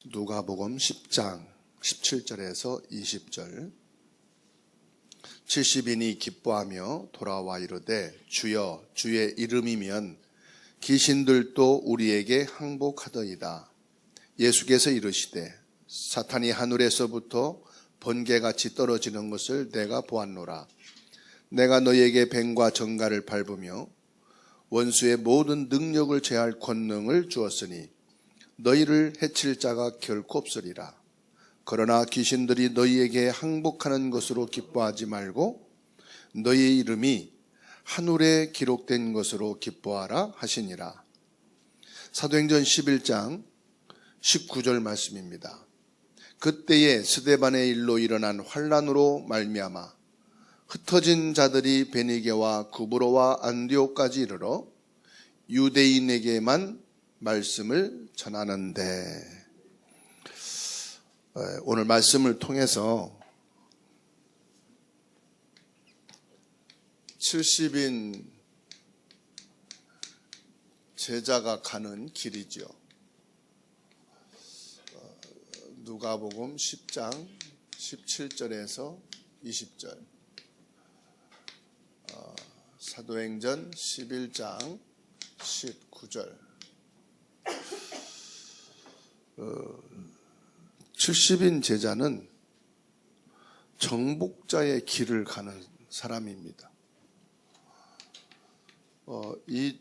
누가복음 10장 17절에서 20절. 70인이 기뻐하며 돌아와 이르되 주여 주의 이름이면 귀신들도 우리에게 항복하더이다. 예수께서 이르시되 사탄이 하늘에서부터 번개같이 떨어지는 것을 내가 보았노라. 내가 너희에게 뱀과 정갈을 밟으며 원수의 모든 능력을 제할 권능을 주었으니 너희를 해칠 자가 결코 없으리라. 그러나 귀신들이 너희에게 항복하는 것으로 기뻐하지 말고 너희의 이름이 하늘에 기록된 것으로 기뻐하라 하시니라. 사도행전 11장 19절 말씀입니다. 그때에 스데반의 일로 일어난 환란으로 말미암아 흩어진 자들이 베니게와 구브로와 안디옥까지 이르러 유대인에게만 말씀을 전하는데, 오늘 말씀을 통해서 70인 제자가 가는 길이죠. 누가복음 10장 17절에서 20절, 사도행전 11장 19절. 70인 제자는 정복자의 길을 가는 사람입니다. 이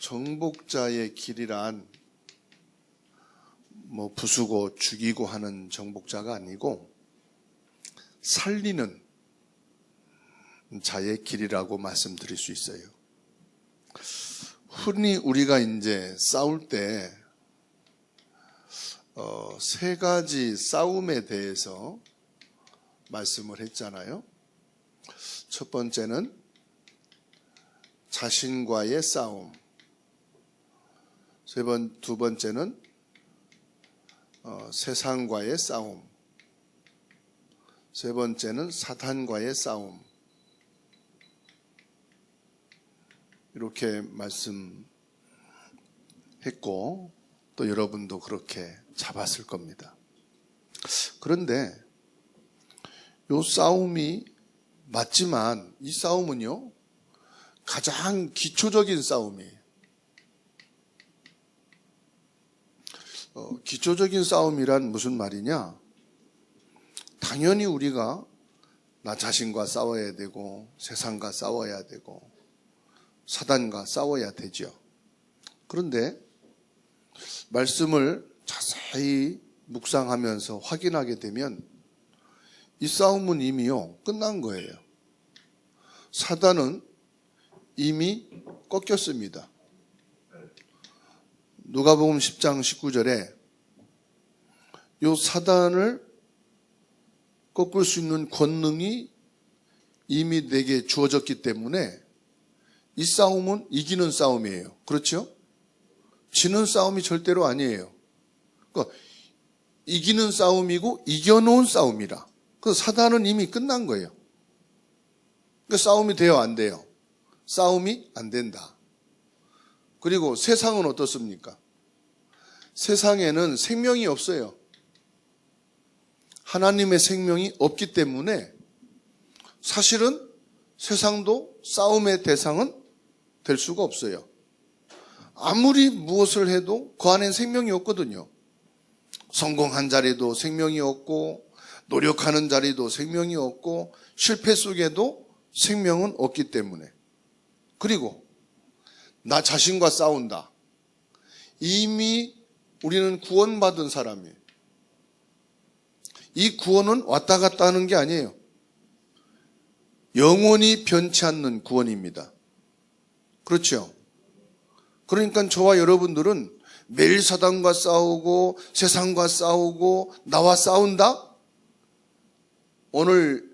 정복자의 길이란 부수고 죽이고 하는 정복자가 아니고 살리는 자의 길이라고 말씀드릴 수 있어요. 흔히 우리가 이제 싸울 때 세 가지 싸움에 대해서 말씀을 했잖아요. 첫 번째는 자신과의 싸움, 두 번째는 세상과의 싸움, 세 번째는 사탄과의 싸움. 이렇게 말씀했고 또 여러분도 그렇게 잡았을 겁니다. 그런데 이 싸움이 맞지만 이 싸움은요 가장 기초적인 싸움이에요. 기초적인 싸움이란 무슨 말이냐? 당연히 우리가 나 자신과 싸워야 되고 세상과 싸워야 되고 사단과 싸워야 되죠. 그런데 말씀을 자세히 묵상하면서 확인하게 되면 이 싸움은 이미요 끝난 거예요. 사단은 이미 꺾였습니다. 누가복음 10장 19절에 이 사단을 꺾을 수 있는 권능이 이미 내게 주어졌기 때문에 이 싸움은 이기는 싸움이에요. 그렇죠? 지는 싸움이 절대로 아니에요. 그러니까 이기는 싸움이고 이겨놓은 싸움이라. 그래서 사단은 이미 끝난 거예요. 그러니까 싸움이 돼요, 안 돼요? 싸움이 안 된다. 그리고 세상은 어떻습니까? 세상에는 생명이 없어요. 하나님의 생명이 없기 때문에 사실은 세상도 싸움의 대상은 될 수가 없어요. 아무리 무엇을 해도 그 안엔 생명이 없거든요. 성공한 자리도 생명이 없고 노력하는 자리도 생명이 없고 실패 속에도 생명은 없기 때문에. 그리고 나 자신과 싸운다. 이미 우리는 구원받은 사람이에요. 이 구원은 왔다 갔다 하는 게 아니에요. 영원히 변치 않는 구원입니다. 그렇죠? 그러니까 저와 여러분들은 매일 사단과 싸우고 세상과 싸우고 나와 싸운다? 오늘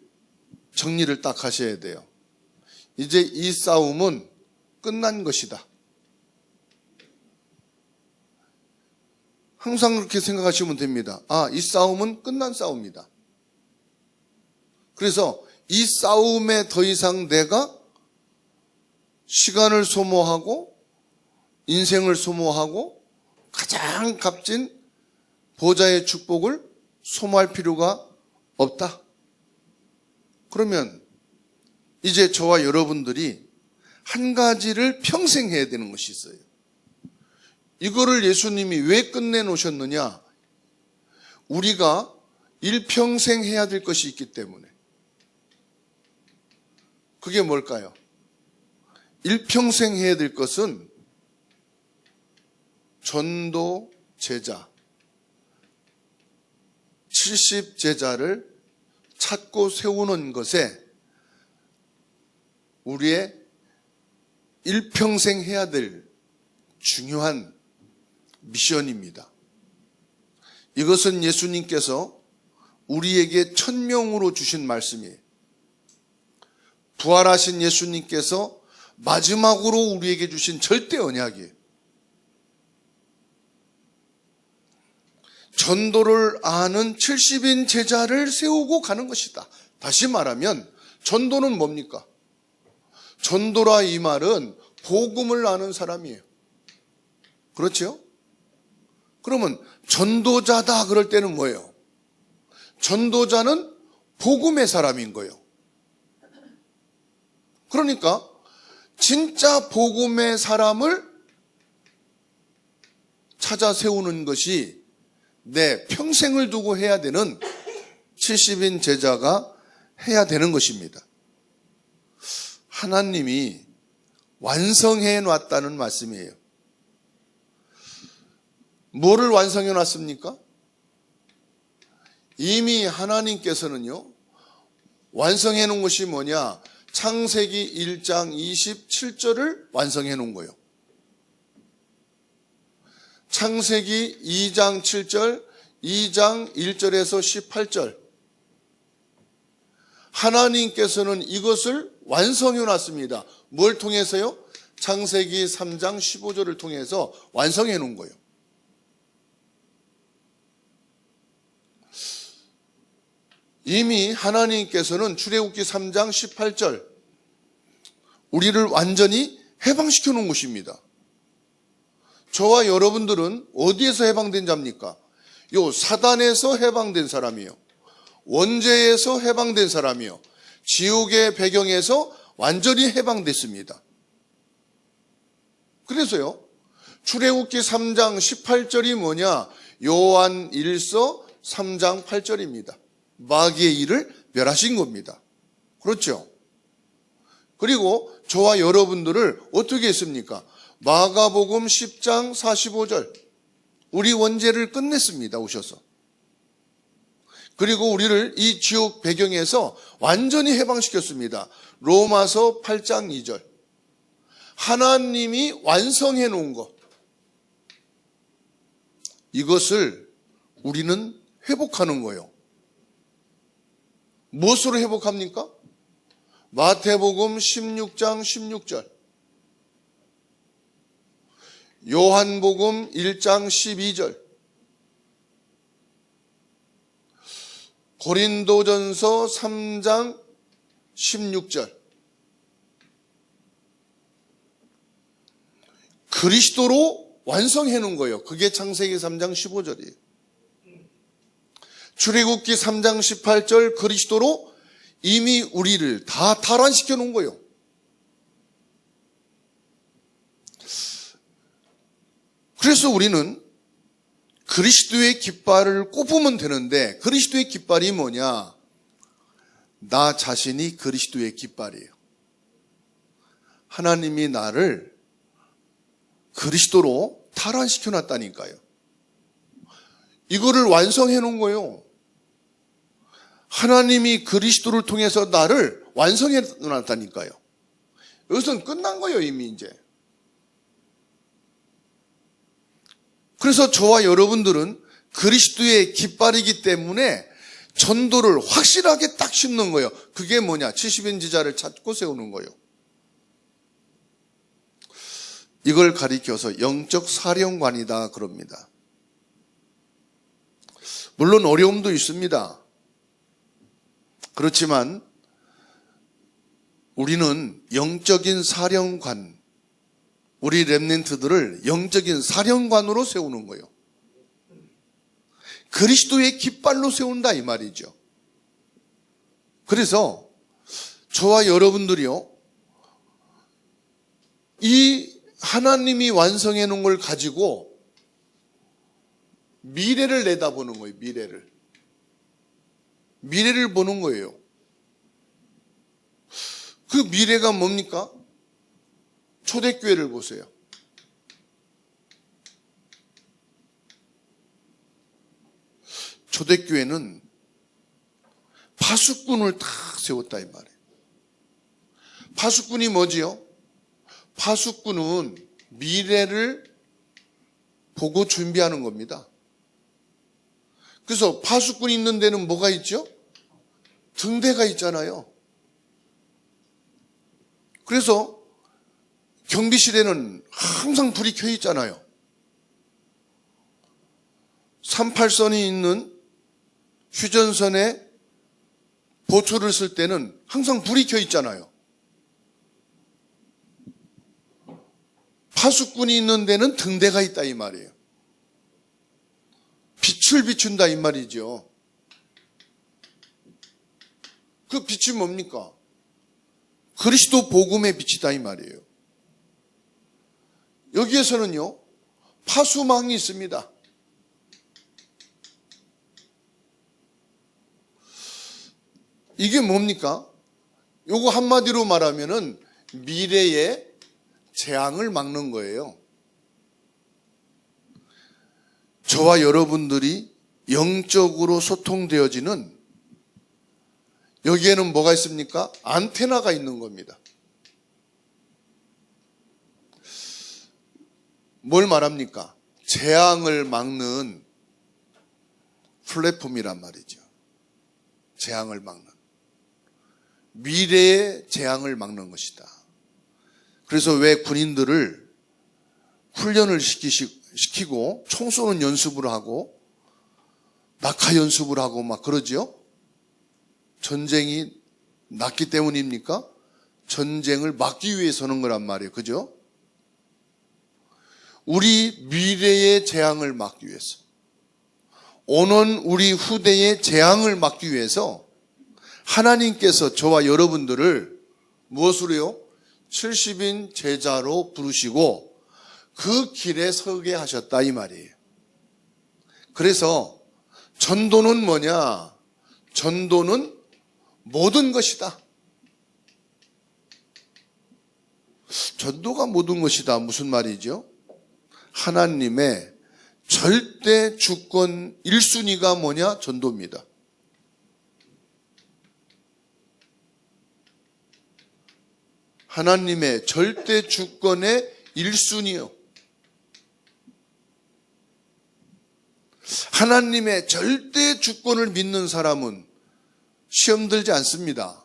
정리를 딱 하셔야 돼요. 이제 이 싸움은 끝난 것이다. 항상 그렇게 생각하시면 됩니다. 이 싸움은 끝난 싸움이다. 그래서 이 싸움에 더 이상 내가 시간을 소모하고 인생을 소모하고 가장 값진 보좌의 축복을 소모할 필요가 없다. 그러면 이제 저와 여러분들이 한 가지를 평생 해야 되는 것이 있어요. 이거를 예수님이 왜 끝내놓으셨느냐? 우리가 일평생 해야 될 것이 있기 때문에. 그게 뭘까요? 일평생 해야 될 것은 전도 제자, 70제자를 찾고 세우는 것에 우리의 일평생 해야 될 중요한 미션입니다. 이것은 예수님께서 우리에게 천명으로 주신 말씀이에요. 부활하신 예수님께서 마지막으로 우리에게 주신 절대 언약이에요. 전도를 아는 70인 제자를 세우고 가는 것이다. 다시 말하면 전도는 뭡니까? 전도라 이 말은 복음을 아는 사람이에요. 그렇죠? 그러면 전도자다 그럴 때는 뭐예요? 전도자는 복음의 사람인 거예요. 그러니까 진짜 복음의 사람을 찾아 세우는 것이 내 평생을 두고 해야 되는 70인 제자가 해야 되는 것입니다. 하나님이 완성해 놨다는 말씀이에요. 뭐를 완성해 놨습니까? 이미 하나님께서는요, 완성해 놓은 것이 뭐냐? 창세기 1장 27절을 완성해 놓은 거예요. 창세기 2장 7절, 2장 1절에서 18절. 하나님께서는 이것을 완성해 놨습니다. 뭘 통해서요? 창세기 3장 15절을 통해서 완성해 놓은 거예요. 이미 하나님께서는 출애굽기 3장 18절 우리를 완전히 해방시켜 놓은 것입니다. 저와 여러분들은 어디에서 해방된 자입니까? 요 사단에서 해방된 사람이요, 원죄에서 해방된 사람이요, 지옥의 배경에서 완전히 해방됐습니다. 그래서요, 출애굽기 3장 18절이 뭐냐? 요한 1서 3장 8절입니다. 마귀의 일을 멸하신 겁니다. 그렇죠? 그리고 저와 여러분들을 어떻게 했습니까? 마가복음 10장 45절 우리 원죄를 끝냈습니다. 오셔서. 그리고 우리를 이 지옥 배경에서 완전히 해방시켰습니다. 로마서 8장 2절 하나님이 완성해 놓은 것, 이것을 우리는 회복하는 거예요. 무엇으로 회복합니까? 마태복음 16장 16절, 요한복음 1장 12절, 고린도전서 3장 16절. 그리스도로 완성해 놓은 거예요. 그게 창세기 3장 15절이에요. 출애굽기 3장 18절 그리스도로 이미 우리를 다 탈환시켜 놓은 거예요. 그래서 우리는 그리스도의 깃발을 꼽으면 되는데, 그리스도의 깃발이 뭐냐? 나 자신이 그리스도의 깃발이에요. 하나님이 나를 그리스도로 탈환시켜 놨다니까요. 이거를 완성해 놓은 거예요. 하나님이 그리스도를 통해서 나를 완성해 놨다니까요. 이것은 끝난 거예요, 이미 이제. 그래서 저와 여러분들은 그리스도의 깃발이기 때문에 전도를 확실하게 딱 심는 거예요. 그게 뭐냐? 70인 제자를 찾고 세우는 거예요. 이걸 가리켜서 영적 사령관이다 그럽니다. 물론 어려움도 있습니다. 그렇지만 우리는 영적인 사령관, 우리 렘넌트들을 영적인 사령관으로 세우는 거예요. 그리스도의 깃발로 세운다 이 말이죠. 그래서 저와 여러분들이요, 이 하나님이 완성해 놓은 걸 가지고 미래를 내다보는 거예요. 미래를 보는 거예요. 그 미래가 뭡니까? 초대교회를 보세요. 초대교회는 파수꾼을 딱 세웠다 이 말이에요. 파수꾼이 뭐지요? 파수꾼은 미래를 보고 준비하는 겁니다. 그래서 파수꾼이 있는 데는 뭐가 있죠? 등대가 있잖아요. 그래서 경비실에는 항상 불이 켜 있잖아요. 38선이 있는 휴전선에 보초를 쓸 때는 항상 불이 켜 있잖아요. 파수꾼이 있는 데는 등대가 있다 이 말이에요. 빛을 비춘다 이 말이죠. 그 빛이 뭡니까? 그리스도 복음의 빛이다 이 말이에요. 여기에서는요, 파수망이 있습니다. 이게 뭡니까? 요거 한마디로 말하면은 미래의 재앙을 막는 거예요. 저와 여러분들이 영적으로 소통되어지는, 여기에는 뭐가 있습니까? 안테나가 있는 겁니다. 뭘 말합니까? 재앙을 막는 플랫폼이란 말이죠. 재앙을 막는. 미래의 재앙을 막는 것이다. 그래서 왜 군인들을 훈련을 시키고 총 쏘는 연습을 하고 낙하 연습을 하고 막 그러죠? 전쟁이 났기 때문입니까? 전쟁을 막기 위해서는 거란 말이에요. 그죠? 우리 미래의 재앙을 막기 위해서, 오는 우리 후대의 재앙을 막기 위해서 하나님께서 저와 여러분들을 무엇으로요? 70인 제자로 부르시고 그 길에 서게 하셨다 이 말이에요. 그래서 전도는 뭐냐? 전도는 모든 것이다. 전도가 모든 것이다. 무슨 말이죠? 하나님의 절대 주권 1순위가 뭐냐? 전도입니다. 하나님의 절대 주권의 1순위요. 하나님의 절대 주권을 믿는 사람은 시험 들지 않습니다.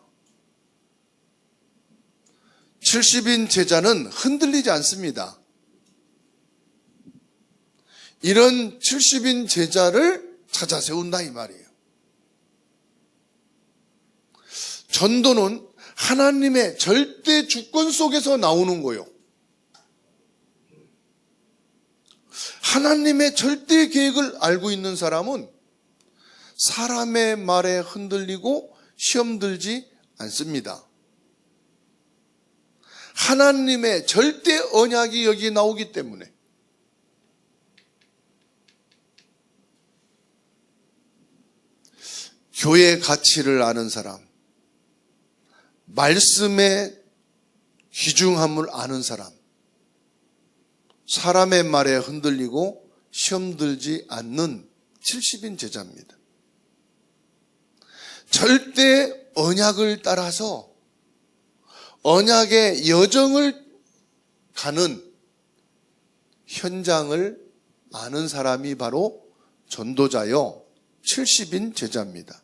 70인 제자는 흔들리지 않습니다. 이런 70인 제자를 찾아 세운다 이 말이에요. 전도는 하나님의 절대 주권 속에서 나오는 거예요. 하나님의 절대 계획을 알고 있는 사람은 사람의 말에 흔들리고 시험 들지 않습니다. 하나님의 절대 언약이 여기 나오기 때문에. 교회의 가치를 아는 사람, 말씀의 귀중함을 아는 사람, 사람의 말에 흔들리고 시험 들지 않는 70인 제자입니다. 절대 언약을 따라서 언약의 여정을 가는 현장을 아는 사람이 바로 전도자요 70인 제자입니다.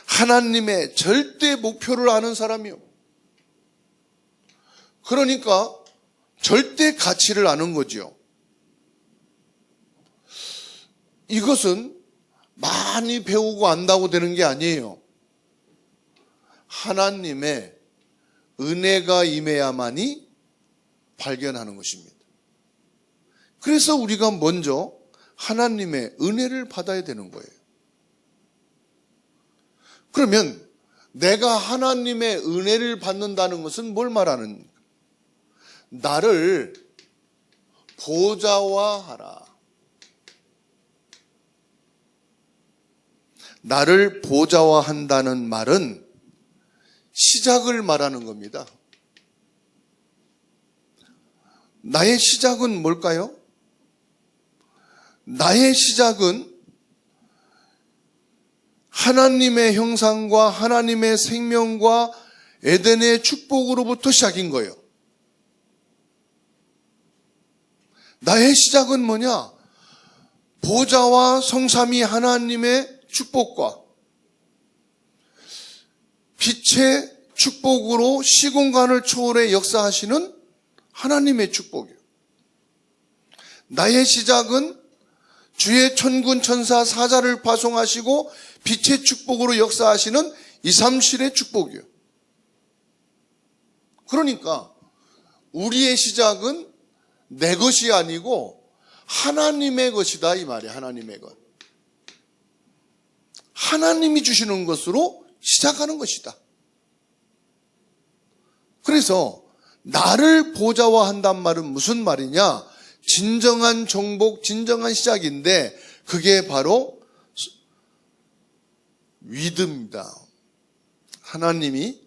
하나님의 절대 목표를 아는 사람이요. 그러니까 절대 가치를 아는 거지요. 이것은 많이 배우고 안다고 되는 게 아니에요. 하나님의 은혜가 임해야만이 발견하는 것입니다. 그래서 우리가 먼저 하나님의 은혜를 받아야 되는 거예요. 그러면 내가 하나님의 은혜를 받는다는 것은 뭘 말하는? 나를 보좌화하라. 나를 보좌화한다는 말은 시작을 말하는 겁니다. 나의 시작은 뭘까요? 나의 시작은 하나님의 형상과 하나님의 생명과 에덴의 축복으로부터 시작인 거예요. 나의 시작은 뭐냐? 보좌와 성삼위 하나님의 축복과 빛의 축복으로 시공간을 초월해 역사하시는 하나님의 축복이에요. 나의 시작은 주의 천군 천사 사자를 파송하시고 빛의 축복으로 역사하시는 이삼실의 축복이에요. 그러니까 우리의 시작은 내 것이 아니고 하나님의 것이다 이 말이에요. 하나님의 것. 하나님이 주시는 것으로 시작하는 것이다. 그래서 나를 보좌화한단 말은 무슨 말이냐? 진정한 정복, 진정한 시작인데 그게 바로 위드입니다. 하나님이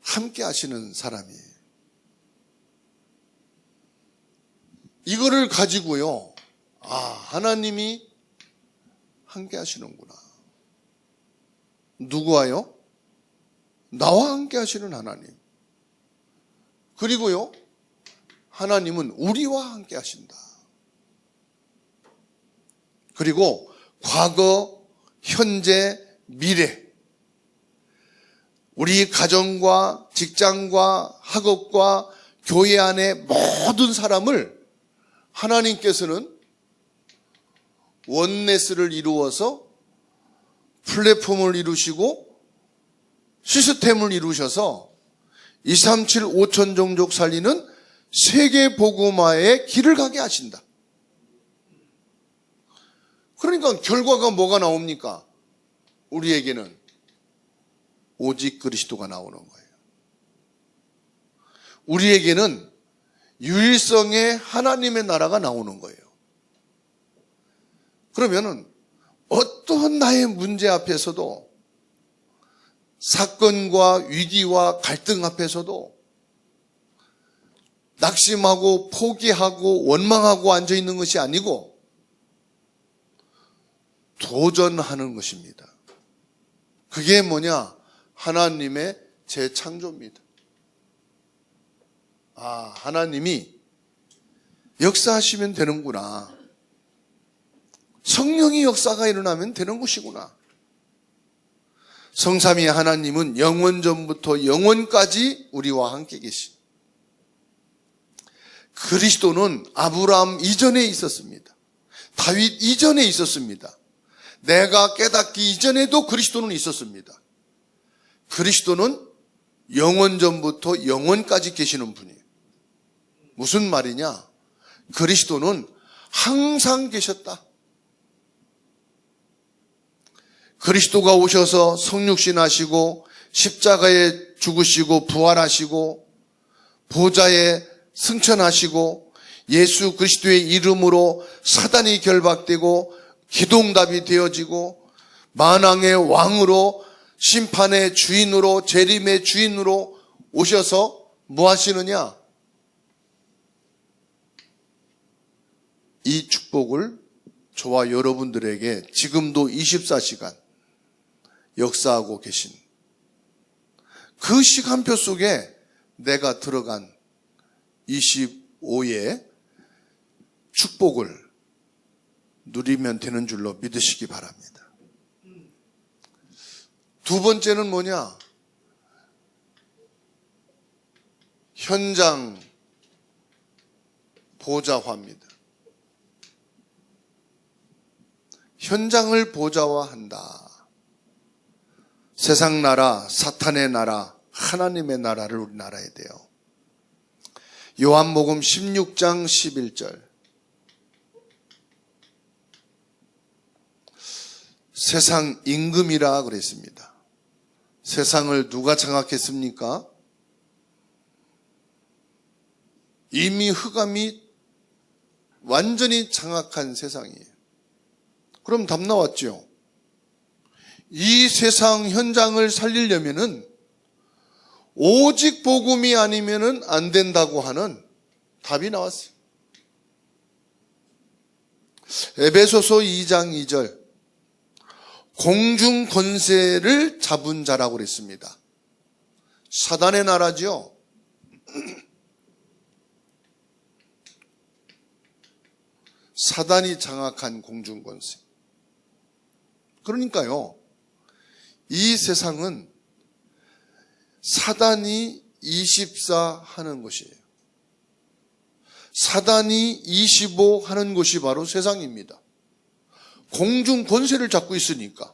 함께 하시는 사람이에요. 이거를 가지고요. 하나님이 함께 하시는구나. 누구와요? 나와 함께 하시는 하나님. 그리고요, 하나님은 우리와 함께 하신다. 그리고 과거, 현재, 미래. 우리 가정과 직장과 학업과 교회 안에 모든 사람을 하나님께서는 원네스를 이루어서 플랫폼을 이루시고 시스템을 이루셔서 237 5천 종족 살리는 세계 복음화의 길을 가게 하신다. 그러니까 결과가 뭐가 나옵니까? 우리에게는 오직 그리스도가 나오는 거예요. 우리에게는 유일성의 하나님의 나라가 나오는 거예요. 그러면은 어떠한 나의 문제 앞에서도 사건과 위기와 갈등 앞에서도 낙심하고 포기하고 원망하고 앉아있는 것이 아니고 도전하는 것입니다. 그게 뭐냐? 하나님의 재창조입니다. 하나님이 역사하시면 되는구나. 성령의 역사가 일어나면 되는 것이구나. 성삼위 하나님은 영원전부터 영원까지 우리와 함께 계신 그리스도는 아브라함 이전에 있었습니다. 다윗 이전에 있었습니다. 내가 깨닫기 이전에도 그리스도는 있었습니다. 그리스도는 영원전부터 영원까지 계시는 분이에요. 무슨 말이냐? 그리스도는 항상 계셨다. 그리스도가 오셔서 성육신 하시고 십자가에 죽으시고 부활하시고 보좌에 승천하시고 예수 그리스도의 이름으로 사단이 결박되고 기도응답이 되어지고 만왕의 왕으로 심판의 주인으로 재림의 주인으로 오셔서 뭐 하시느냐? 이 축복을 저와 여러분들에게 지금도 24시간 역사하고 계신 그 시간표 속에 내가 들어간 25의 축복을 누리면 되는 줄로 믿으시기 바랍니다. 두 번째는 뭐냐? 현장 보좌화입니다. 현장을 보좌화한다. 세상 나라, 사탄의 나라, 하나님의 나라를 우리 알아야 돼요. 요한복음 16장 11절. 세상 임금이라 그랬습니다. 세상을 누가 장악했습니까? 이미 흑암이 완전히 장악한 세상이에요. 그럼 답 나왔죠. 이 세상 현장을 살리려면은 오직 복음이 아니면은 안 된다고 하는 답이 나왔어요. 에베소서 2장 2절. 공중 권세를 잡은 자라고 그랬습니다. 사단의 나라죠. 사단이 장악한 공중 권세. 그러니까요, 이 세상은 사단이 24 하는 것이에요. 사단이 25 하는 것이 바로 세상입니다. 공중 권세를 잡고 있으니까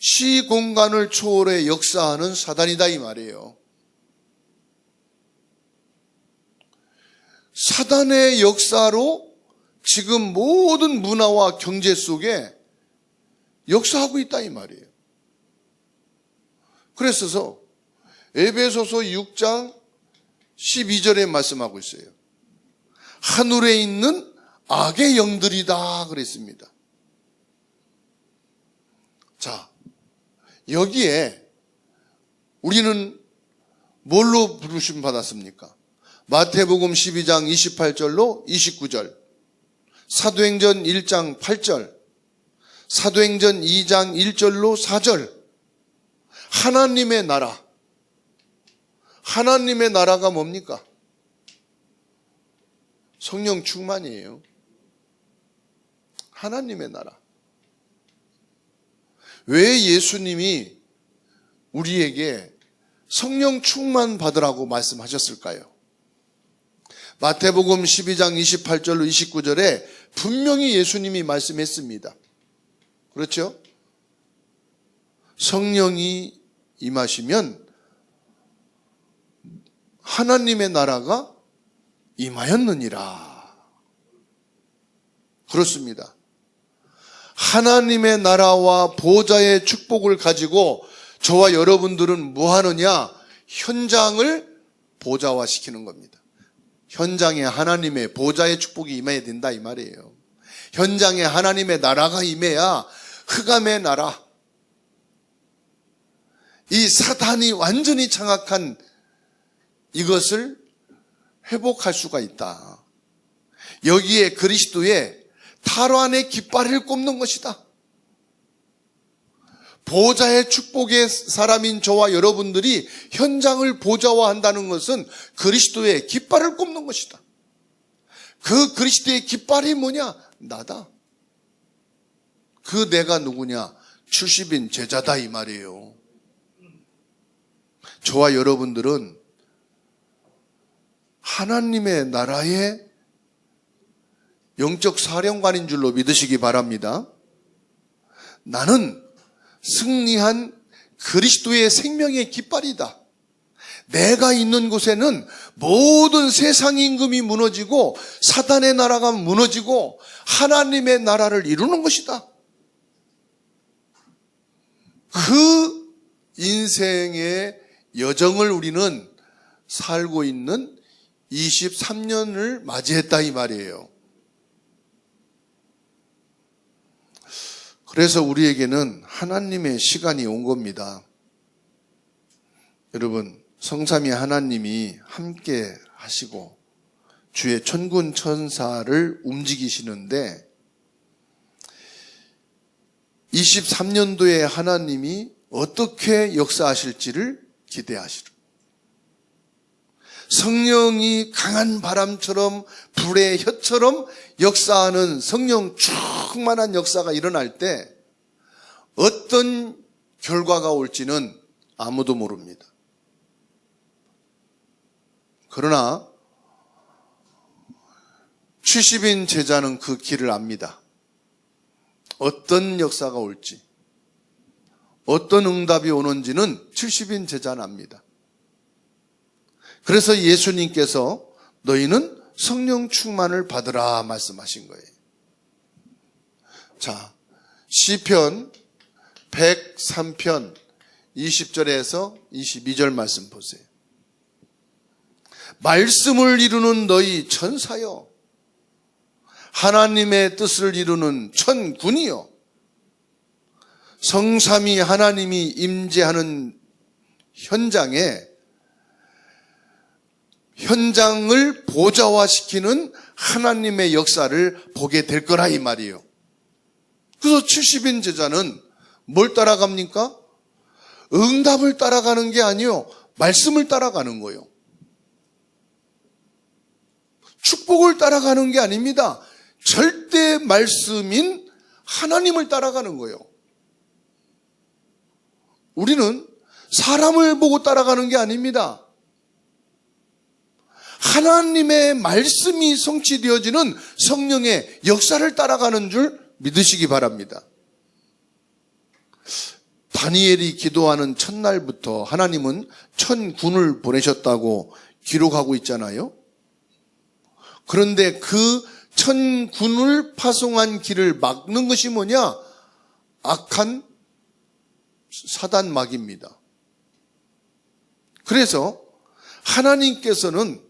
시공간을 초월해 역사하는 사단이다 이 말이에요. 사단의 역사로 지금 모든 문화와 경제 속에 역사하고 있다 이 말이에요. 그래서 에베소서 6장 12절에 말씀하고 있어요. 하늘에 있는 악의 영들이다 그랬습니다. 자, 여기에 우리는 뭘로 부르심 받았습니까? 마태복음 12장 28절로 29절, 사도행전 1장 8절, 사도행전 2장 1절로 4절. 하나님의 나라. 하나님의 나라가 뭡니까? 성령 충만이에요. 하나님의 나라. 왜 예수님이 우리에게 성령 충만 받으라고 말씀하셨을까요? 마태복음 12장 28절로 29절에 분명히 예수님이 말씀했습니다. 그렇죠? 성령이 임하시면 하나님의 나라가 임하였느니라. 그렇습니다. 하나님의 나라와 보좌의 축복을 가지고 저와 여러분들은 뭐 하느냐? 현장을 보좌화시키는 겁니다. 현장에 하나님의 보좌의 축복이 임해야 된다 이 말이에요. 현장에 하나님의 나라가 임해야 흑암의 나라, 이 사탄이 완전히 장악한 이것을 회복할 수가 있다. 여기에 그리스도의 탈환의 깃발을 꼽는 것이다. 보좌의 축복의 사람인 저와 여러분들이 현장을 보좌화한다는 것은 그리스도의 깃발을 꼽는 것이다. 그 그리스도의 깃발이 뭐냐? 나다. 그 내가 누구냐? 70인 제자다 이 말이에요. 저와 여러분들은 하나님의 나라의 영적 사령관인 줄로 믿으시기 바랍니다. 나는 승리한 그리스도의 생명의 깃발이다. 내가 있는 곳에는 모든 세상 임금이 무너지고 사탄의 나라가 무너지고 하나님의 나라를 이루는 것이다. 그 인생의 여정을 우리는 살고 있는 23년을 맞이했다 이 말이에요. 그래서 우리에게는 하나님의 시간이 온 겁니다. 여러분, 성삼위 하나님이 함께 하시고 주의 천군 천사를 움직이시는데 23년도에 하나님이 어떻게 역사하실지를 기대하시라. 성령이 강한 바람처럼 불의 혀처럼 역사하는 성령 충만한 역사가 일어날 때 어떤 결과가 올지는 아무도 모릅니다. 그러나 70인 제자는 그 길을 압니다. 어떤 역사가 올지, 어떤 응답이 오는지는 70인 제자는 압니다. 그래서 예수님께서 너희는 성령 충만을 받으라 말씀하신 거예요. 자, 시편 103편 20절에서 22절 말씀 보세요. 말씀을 이루는 너희 천사여, 하나님의 뜻을 이루는 천군이여, 성삼위 하나님이 임재하는 현장을 보좌화시키는 하나님의 역사를 보게 될 거라 이 말이에요. 그래서 70인 제자는 뭘 따라갑니까? 응답을 따라가는 게 아니요, 말씀을 따라가는 거예요. 축복을 따라가는 게 아닙니다. 절대 말씀인 하나님을 따라가는 거예요. 우리는 사람을 보고 따라가는 게 아닙니다. 하나님의 말씀이 성취되어지는 성령의 역사를 따라가는 줄 믿으시기 바랍니다. 다니엘이 기도하는 첫날부터 하나님은 천군을 보내셨다고 기록하고 있잖아요. 그런데 그 천군을 파송한 길을 막는 것이 뭐냐? 악한 사단막입니다. 그래서 하나님께서는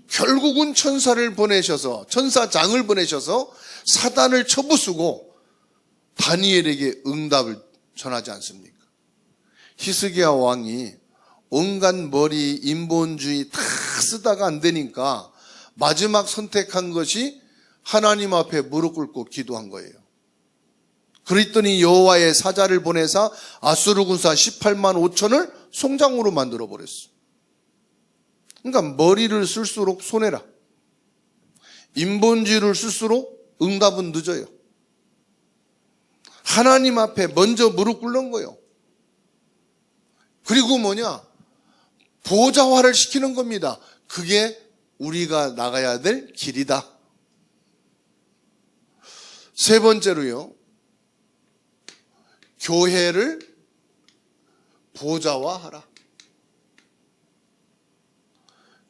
결국은 천사를 보내셔서, 천사장을 보내셔서 사단을 쳐부수고 다니엘에게 응답을 전하지 않습니까? 히스기야 왕이 온갖 머리 인본주의 다 쓰다가 안 되니까 마지막 선택한 것이 하나님 앞에 무릎 꿇고 기도한 거예요. 그랬더니 여호와의 사자를 보내사 아수르 군사 18만 5천을 송장으로 만들어 버렸어. 그러니까 머리를 쓸수록 손해라. 인본주의를 쓸수록 응답은 늦어요. 하나님 앞에 먼저 무릎 꿇는 거예요. 그리고 뭐냐? 보좌화를 시키는 겁니다. 그게 우리가 나가야 될 길이다. 세 번째로요, 교회를 보좌화하라.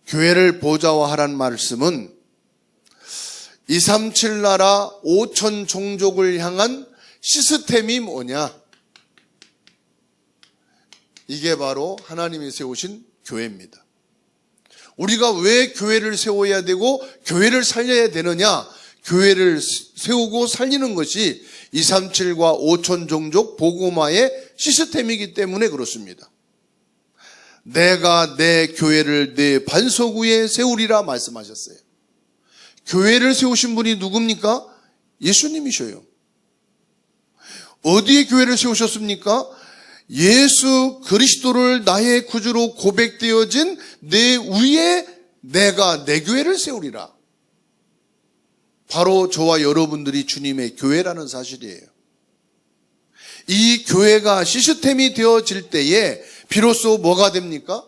교회를 보좌화하란 말씀은 237 나라 5천 종족을 향한 시스템이 뭐냐? 이게 바로 하나님이 세우신 교회입니다. 우리가 왜 교회를 세워야 되고 교회를 살려야 되느냐? 교회를 세우고 살리는 것이 237과 5천 종족 복음화의 시스템이기 때문에 그렇습니다. 내가 내 교회를 내 반석 위에 세우리라 말씀하셨어요. 교회를 세우신 분이 누굽니까? 예수님이셔요. 어디에 교회를 세우셨습니까? 예수 그리스도를 나의 구주로 고백되어진 내 위에 내가 내 교회를 세우리라. 바로 저와 여러분들이 주님의 교회라는 사실이에요. 이 교회가 시스템이 되어질 때에 비로소 뭐가 됩니까?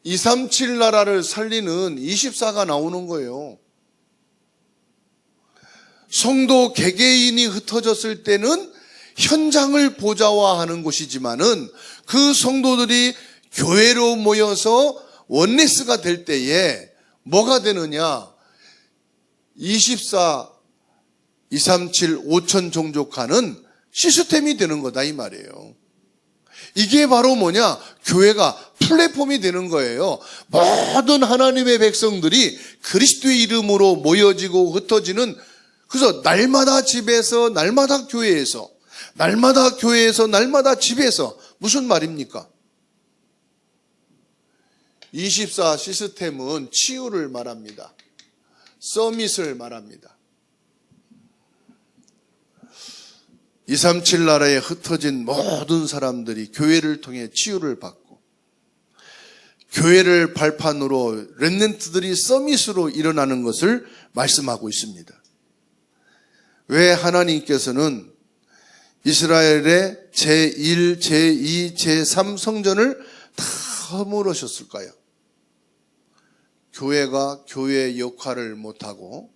237 나라를 살리는 24가 나오는 거예요. 성도 개개인이 흩어졌을 때는 현장을 보좌화하는 곳이지만은 그 성도들이 교회로 모여서 원네스가 될 때에 뭐가 되느냐? 24, 237, 5천 종족하는 시스템이 되는 거다 이 말이에요. 이게 바로 뭐냐? 교회가 플랫폼이 되는 거예요. 모든 하나님의 백성들이 그리스도의 이름으로 모여지고 흩어지는, 그래서 날마다 집에서, 날마다 교회에서, 날마다 교회에서, 날마다 집에서. 무슨 말입니까? 24 시스템은 치유를 말합니다. 서밋을 말합니다. 237 나라에 흩어진 모든 사람들이 교회를 통해 치유를 받고 교회를 발판으로 렘넌트들이 서밋으로 일어나는 것을 말씀하고 있습니다. 왜 하나님께서는 이스라엘의 제1, 제2, 제3 성전을 다 허물으셨을까요? 교회가 교회의 역할을 못하고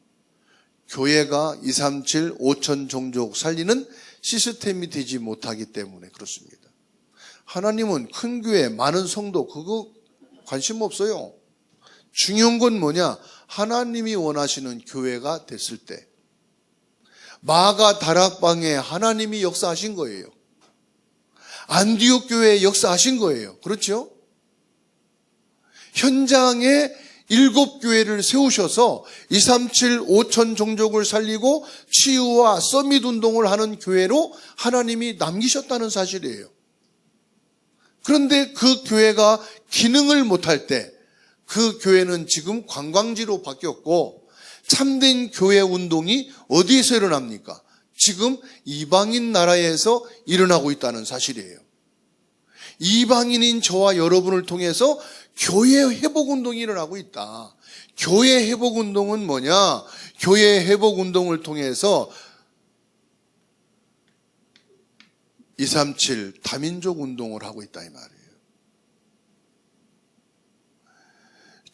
교회가 237, 5천 종족 살리는 시스템이 되지 못하기 때문에 그렇습니다. 하나님은 큰 교회, 많은 성도 그거 관심 없어요. 중요한 건 뭐냐? 하나님이 원하시는 교회가 됐을 때 마가 다락방에 하나님이 역사하신 거예요. 안디옥 교회에 역사하신 거예요. 그렇죠? 현장에 7교회를 세우셔서 237 5천 종족을 살리고 치유와 서밋 운동을 하는 교회로 하나님이 남기셨다는 사실이에요. 그런데 그 교회가 기능을 못할 때 그 교회는 지금 관광지로 바뀌었고 참된 교회 운동이 어디에서 일어납니까? 지금 이방인 나라에서 일어나고 있다는 사실이에요. 이방인인 저와 여러분을 통해서 교회 회복 운동이 일어나고 있다. 교회 회복 운동은 뭐냐? 교회 회복 운동을 통해서 237 다민족 운동을 하고 있다 이 말이에요.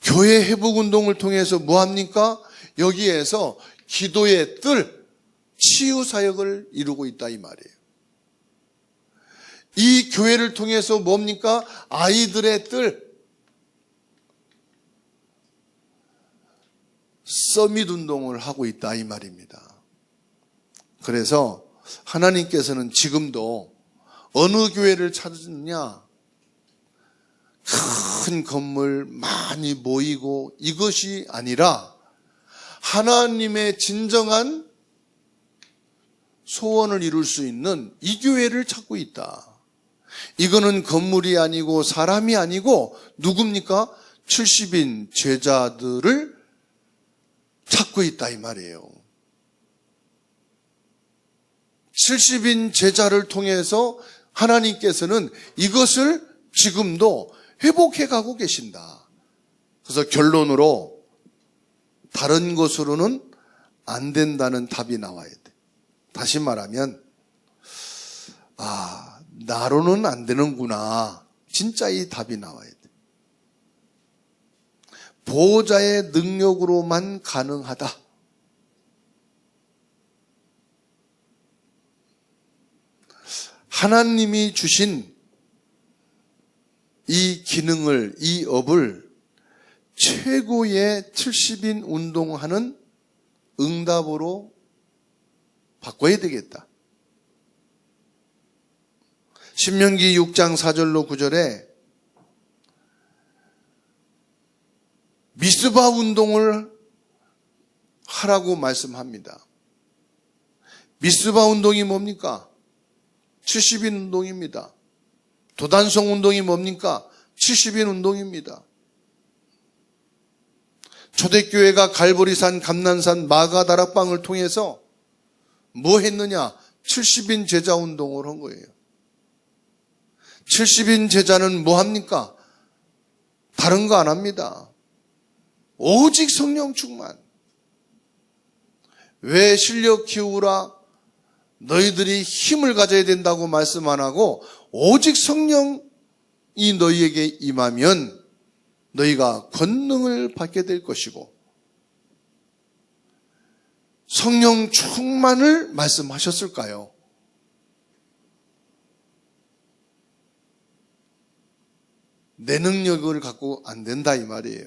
교회 회복 운동을 통해서 뭐 합니까? 여기에서 기도의 뜰, 치유 사역을 이루고 있다 이 말이에요. 이 교회를 통해서 뭡니까? 아이들의 뜰, 서밋 운동을 하고 있다 이 말입니다. 그래서 하나님께서는 지금도 어느 교회를 찾느냐? 큰 건물 많이 모이고 이것이 아니라 하나님의 진정한 소원을 이룰 수 있는 이 교회를 찾고 있다. 이거는 건물이 아니고 사람이 아니고 누굽니까? 70인 제자들을 찾고 있다 이 말이에요. 70인 제자를 통해서 하나님께서는 이것을 지금도 회복해 가고 계신다. 그래서 결론으로 다른 것으로는 안 된다는 답이 나와야 돼. 다시 말하면 나로는 안 되는구나. 진짜 이 답이 나와야 돼. 보호자의 능력으로만 가능하다. 하나님이 주신 이 기능을, 이 업을 최고의 70인 운동하는 응답으로 바꿔야 되겠다. 신명기 6장 4절로 9절에 미스바 운동을 하라고 말씀합니다. 미스바 운동이 뭡니까? 70인 운동입니다. 도단성 운동이 뭡니까? 70인 운동입니다. 초대교회가 갈보리산, 감난산, 마가 다락방을 통해서 뭐 했느냐? 70인 제자 운동을 한 거예요. 70인 제자는 뭐 합니까? 다른 거 안 합니다. 오직 성령 충만. 왜 실력 키우라? 너희들이 힘을 가져야 된다고 말씀 안 하고 오직 성령이 너희에게 임하면 너희가 권능을 받게 될 것이고 성령 충만을 말씀하셨을까요? 내 능력을 갖고 안 된다 이 말이에요.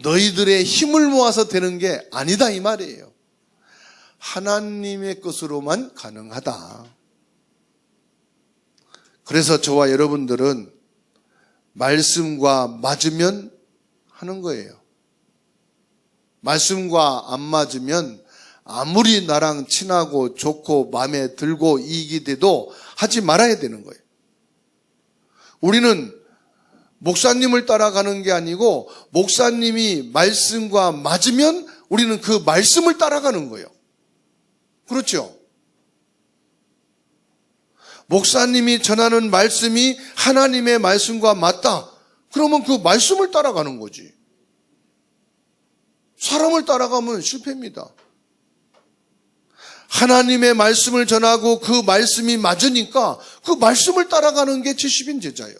너희들의 힘을 모아서 되는 게 아니다 이 말이에요. 하나님의 것으로만 가능하다. 그래서 저와 여러분들은 말씀과 맞으면 하는 거예요. 말씀과 안 맞으면 아무리 나랑 친하고 좋고 마음에 들고 이익이 돼도 하지 말아야 되는 거예요. 우리는 목사님을 따라가는 게 아니고 목사님이 말씀과 맞으면 우리는 그 말씀을 따라가는 거예요. 그렇죠? 목사님이 전하는 말씀이 하나님의 말씀과 맞다. 그러면 그 말씀을 따라가는 거지. 사람을 따라가면 실패입니다. 하나님의 말씀을 전하고 그 말씀이 맞으니까 그 말씀을 따라가는 게 70인 제자예요.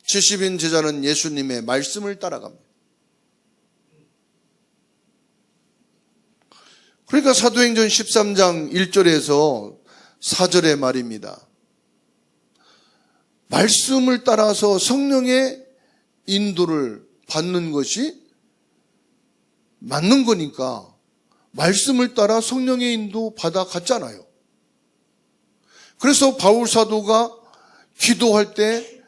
70인 제자는 예수님의 말씀을 따라갑니다. 그러니까 사도행전 13장 1절에서 4절의 말입니다. 말씀을 따라서 성령의 인도를 받는 것이 맞는 거니까 말씀을 따라 성령의 인도 받아갔잖아요. 그래서 바울 사도가 기도할 때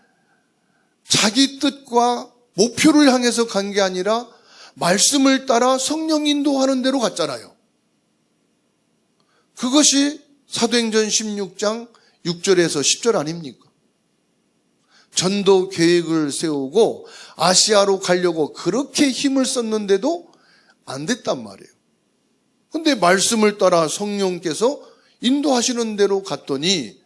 자기 뜻과 목표를 향해서 간 게 아니라 말씀을 따라 성령 인도하는 대로 갔잖아요. 그것이 사도행전 16장 6절에서 10절 아닙니까? 전도 계획을 세우고 아시아로 가려고 그렇게 힘을 썼는데도 안 됐단 말이에요. 근데 말씀을 따라 성령께서 인도하시는 대로 갔더니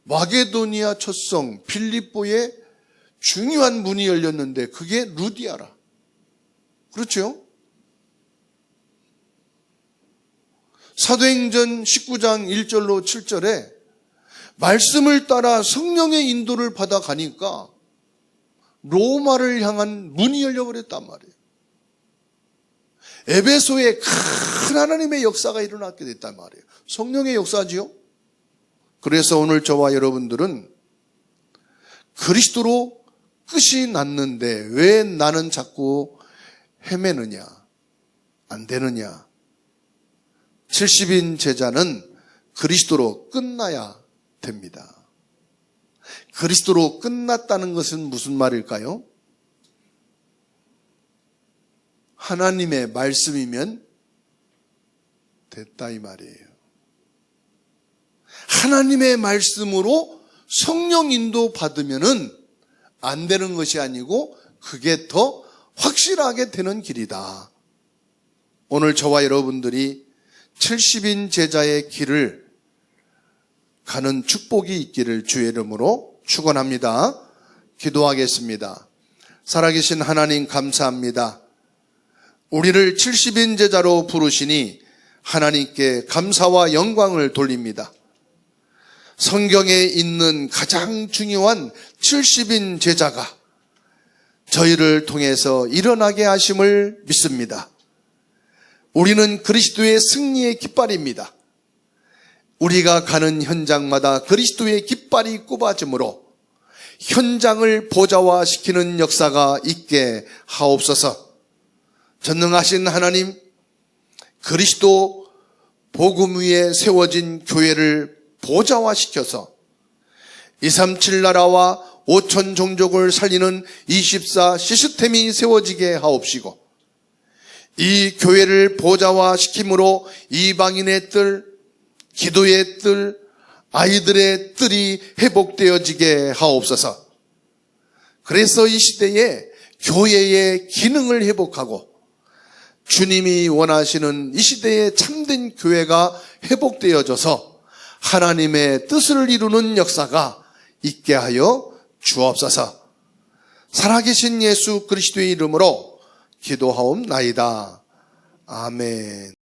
마게도니아 첫성 빌립보에 중요한 문이 열렸는데 그게 루디아라. 그렇죠? 사도행전 19장 1절로 7절에 말씀을 따라 성령의 인도를 받아가니까 로마를 향한 문이 열려버렸단 말이에요. 에베소에 큰 하나님의 역사가 일어나게 됐단 말이에요. 성령의 역사지요. 그래서 오늘 저와 여러분들은 그리스도로 끝이 났는데 왜 나는 자꾸 헤매느냐, 안 되느냐. 70인 제자는 그리스도로 끝나야 됩니다. 그리스도로 끝났다는 것은 무슨 말일까요? 하나님의 말씀이면 됐다 이 말이에요. 하나님의 말씀으로 성령 인도 받으면은 안 되는 것이 아니고 그게 더 확실하게 되는 길이다. 오늘 저와 여러분들이 70인 제자의 길을 가는 축복이 있기를 주의 이름으로 축원합니다. 기도하겠습니다. 살아계신 하나님 감사합니다. 우리를 70인 제자로 부르시니 하나님께 감사와 영광을 돌립니다. 성경에 있는 가장 중요한 70인 제자가 저희를 통해서 일어나게 하심을 믿습니다. 우리는 그리스도의 승리의 깃발입니다. 우리가 가는 현장마다 그리스도의 깃발이 꼽아지므로 현장을 보좌화시키는 역사가 있게 하옵소서. 전능하신 하나님, 그리스도 복음 위에 세워진 교회를 보좌화시켜서 237 나라와 5천 종족을 살리는 24 시스템이 세워지게 하옵시고, 이 교회를 보좌화시킴으로 이방인의 뜰, 기도의 뜰, 아이들의 뜰이 회복되어지게 하옵소서. 그래서 이 시대에 교회의 기능을 회복하고 주님이 원하시는 이 시대의 참된 교회가 회복되어져서 하나님의 뜻을 이루는 역사가 있게 하여 주옵소서. 살아계신 예수 그리스도의 이름으로 기도하옵나이다. 아멘.